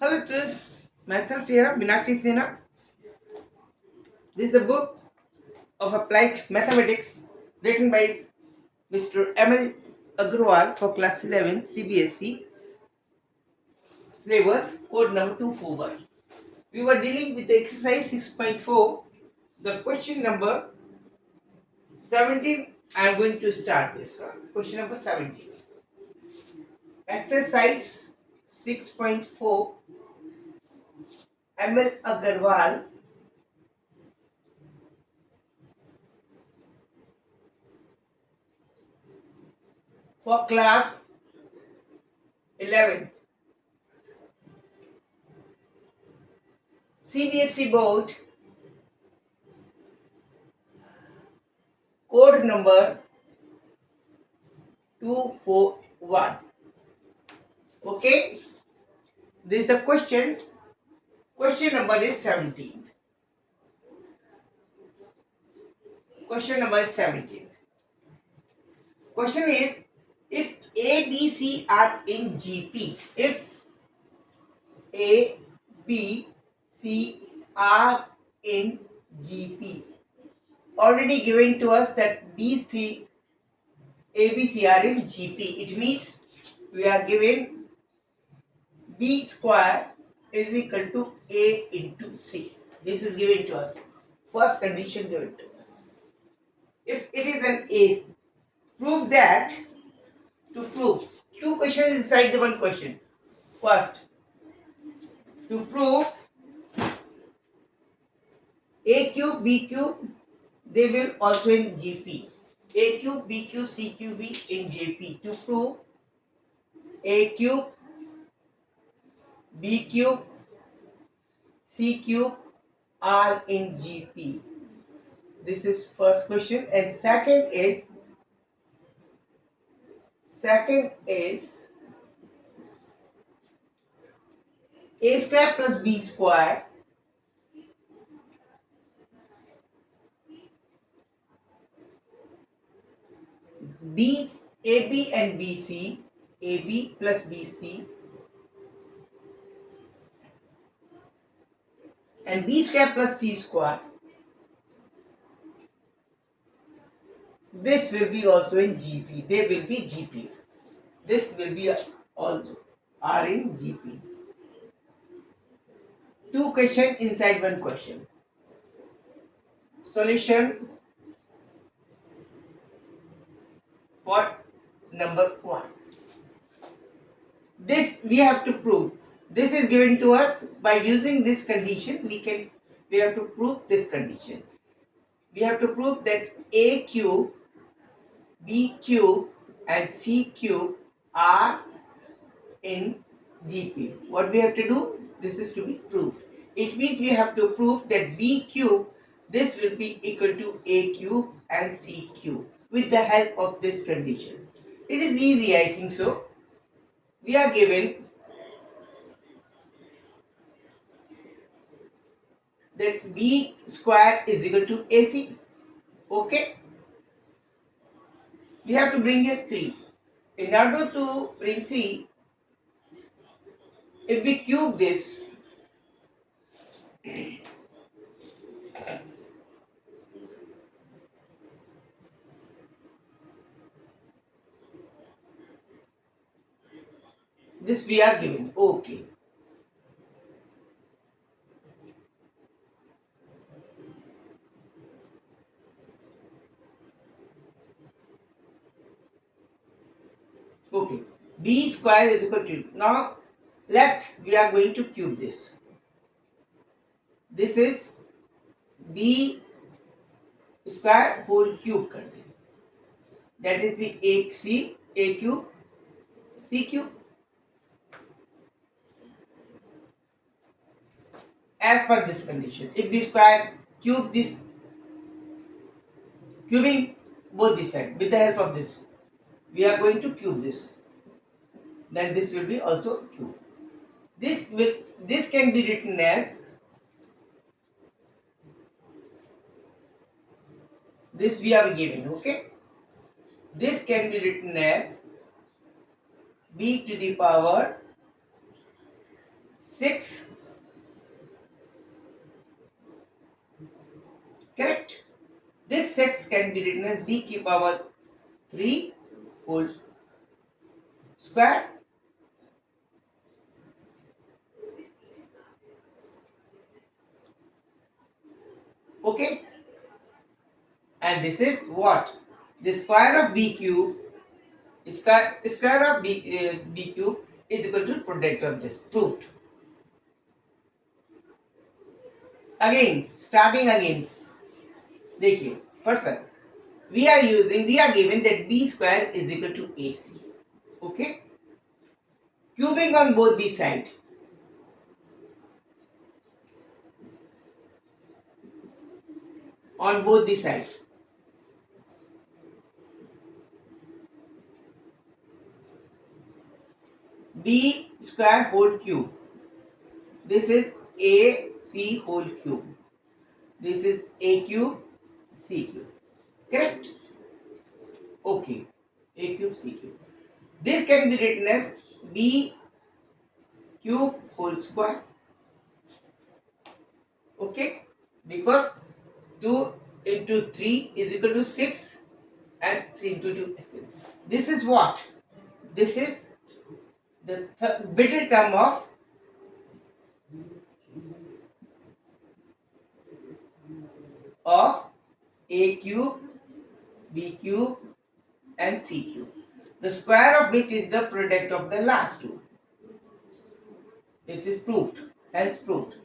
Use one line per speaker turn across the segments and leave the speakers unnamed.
Hello, Tris. Myself here, Meenakshi Sinha. This is the book of applied mathematics written by Mr. M.L. Agarwal for class 11 CBSE syllabus code number 241. We were dealing with the exercise 6.4, the question number 17. I am going to start this. Question number 17. Exercise 6.4, M.L. Agarwal for class 11. CBSE board code number 241. Okay, this is the question. Question number is 17. Question number is 17. Question is, if A, B, C are in GP, if A, B, C are in GP, already given to us that these three A, B, C are in GP. It means we are given B square is equal to A into C. This is given to us. First condition given to us. If it is an A, prove that. To prove, two questions inside the one question. First, to prove A cube, B cube, they will also in GP. A cube, B cube, C cube be in GP. To prove A cube, B cube, C cube are in GP. This is first question. And second is A square plus B square B, AB and BC, AB plus BC and B square plus C square, this will be also in GP. They will be GP. This will be also are in GP. Two questions inside one question. Solution for number 1. This we have to prove. This is given to us by using this condition. We have to prove this condition. We have to prove that A cube, B cube and C cube are in GP. What we have to do? This is to be proved. It means we have to prove that B cube, this will be equal to A cube and C cube with the help of this condition. It is easy, I think so. We are given that B square is equal to AC. Okay. We have to bring here 3. In order to bring 3, if we cube this, this we are given. Okay. Okay. B square is equal to. Now, we are going to cube this. This is B square whole cube कर दें. That is be A cube, C cube. As per this condition, if B square cube this, cubing both this side with the help of this, we are going to cube this. Then this will be also cube. This can be written as this we have given. Okay. This can be written as B to the power 6. Correct? This 6 can be written as BQ power 3 whole square. Okay? And this is what? The square of BQ, square of BQ is equal to product of this. Proved. Again, starting again. देखिए, first we are given that B square is equal to AC. Okay? Cubing on both the sides. On both the sides. B square whole cube. This is AC whole cube. This is A cube, C cube. Correct? Okay. A cube, C cube. This can be written as B cube whole square. Okay? Because 2 into 3 is equal to 6 and 3 into 2 is equal. This is what? This is the middle term of A cube, B cube and C cube. The square of which is the product of the last two. It is proved. Hence proved.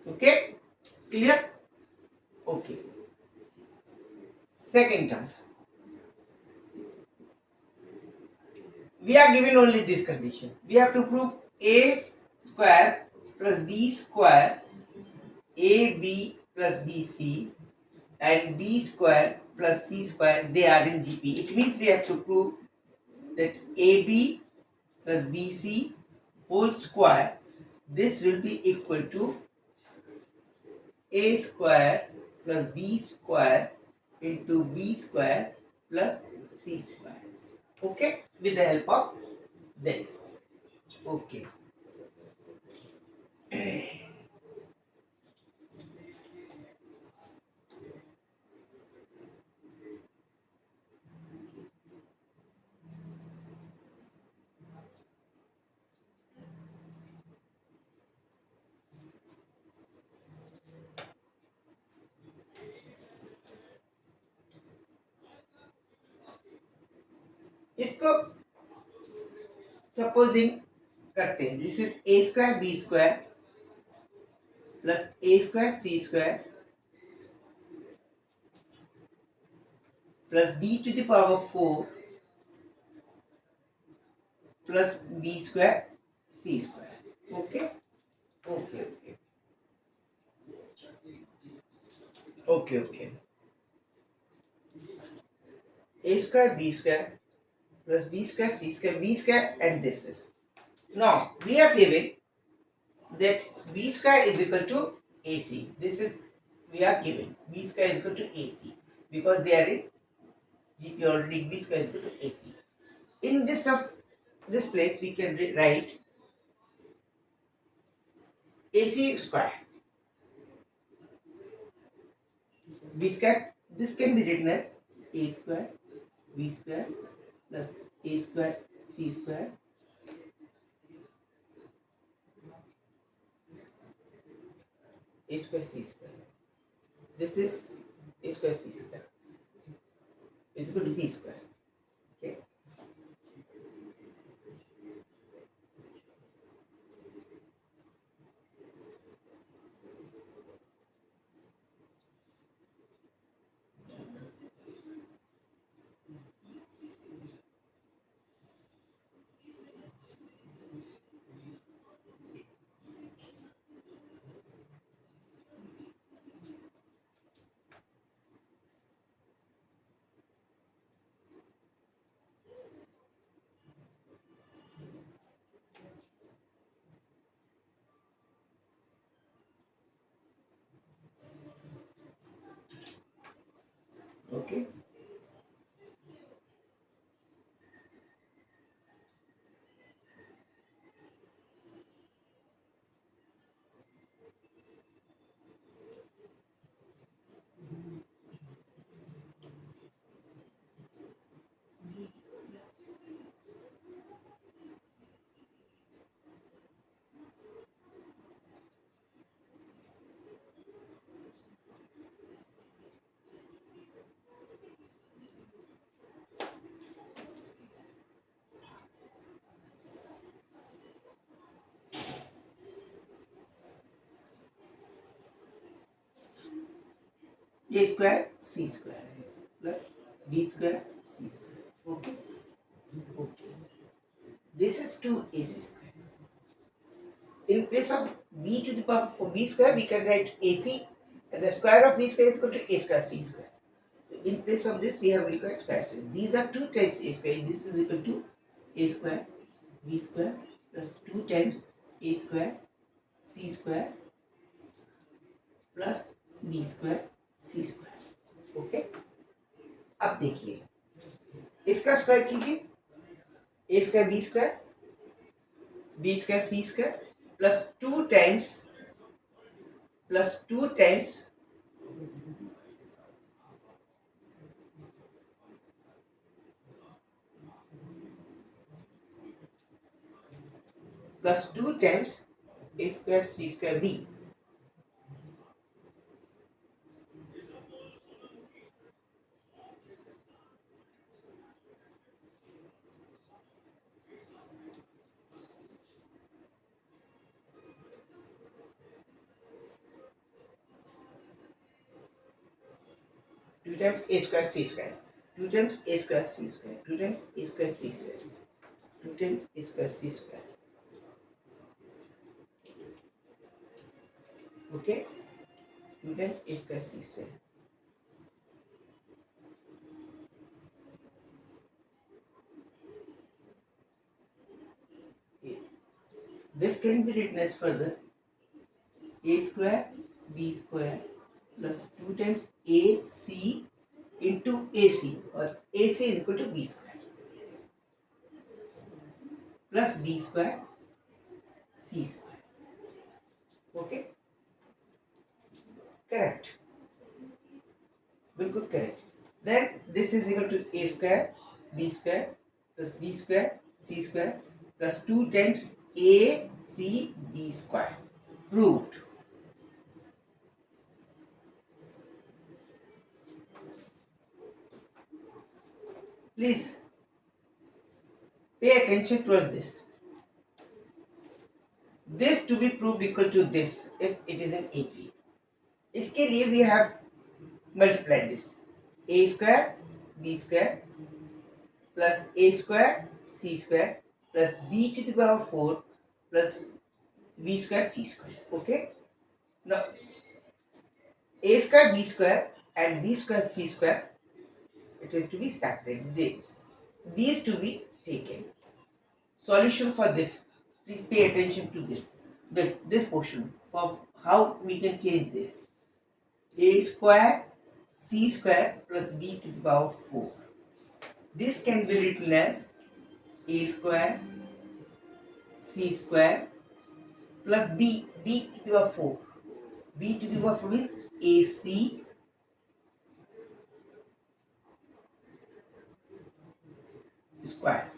Okay? Clear? Okay. Second term. We are given only this condition. We have to prove A square plus B square, AB plus BC and B square plus C square, they are in GP. It means we have to prove that AB plus BC whole square, this will be equal to A square plus B square into B square plus C square. Okay, with the help of this. Okay. इसको supposing करते हैं. This is a square b square plus a square c square plus b to the power 4 plus b square c square. Okay okay okay okay okay. A square B square plus B square C square B square, and this is. Now we are given that B square is equal to AC. This is, we are given B square is equal to AC because they are in GP already. B square is equal to AC. In this place we can write AC square. B square, this can be written as A square B square plus A square C square A square C square. This is A square C square. It's equal to B square. Okay. Okay. A square C square plus B square C square. Okay. Okay. This is 2AC square. In place of b to the power for b square, we can write AC, and the square of b square is equal to a square c square. So in place of this, we have required square. So these are 2 times a square. This is equal to a square b square plus 2 times a square c square plus b square c square. Okay, अब देखिए इसका square कीजिए, a square b square c square plus 2 times plus 2 times a square c square b. Two times a square c square. 2 times a square c square. 2 times a square c square. 2 times a square c square. Okay? 2 times a square c square. This can be written as further a square b square plus 2 times ac into ac, or ac is equal to b square plus b square c square. Okay? Correct. बिल्कुल correct. Then this is equal to a square b square plus b square c square plus 2 times a c b square. Proved. Please pay attention towards this. This to be proved equal to this if it is in AP. इसके लिए we have multiplied this. A square b square plus a square c square plus b to the power 4 plus b square c square. Okay? Now a square b square and b square c square, it is to be separated. These to be taken. Solution for this. Please pay attention to this portion for how we can change this. A square c square plus b to the power 4. This can be written as a square c square plus b to the power 4. b to the power 4 is ac square.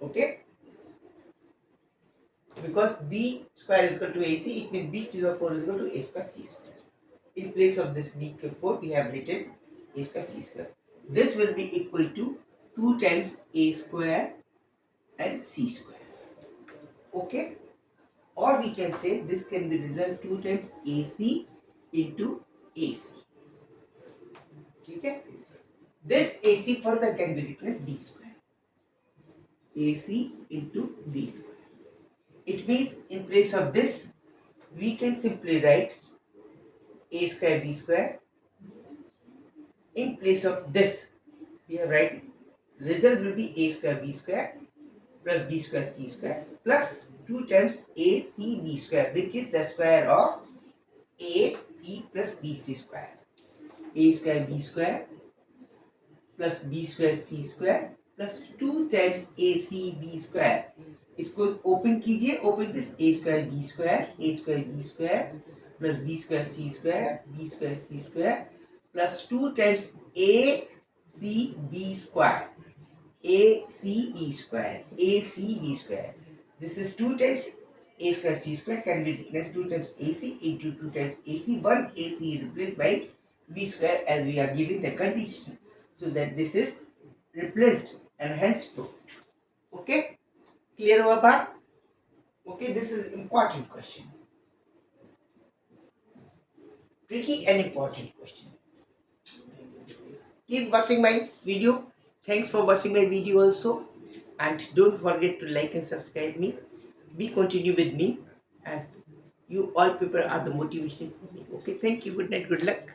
Okay? Because b square is equal to ac, it means b to the power 4 is equal to a square c square. In place of this b to the 4, we have written a square c square. This will be equal to 2 times a square and c square. Okay? Or we can say this can be written as 2 times ac into ac. Okay? This ac further can be written as b square. ac into b square. It means in place of this, we can simply write a square b square. In place of this, we are writing result will be a square b square plus b square c square plus 2 times a c b square, which is the square of a b plus b c square. A square b square plus b square c square plus 2 times a c b square. इसको open कीजिए, open this a square b square plus b square c square plus 2 times a c b square. This is 2 times a square c square can be written as 2 times ac into 2 times ac. 1 ac replaced by b square as we are giving the condition. So that this is replaced and hence proved. Okay? Clear हुआ बात? Okay, this is important question. tricky and important question. Keep watching my video. Thanks for watching my video also. And don't forget to like and subscribe me. Be continue with me. And you all people are the motivation for me. Okay, thank you. Good night. Good luck.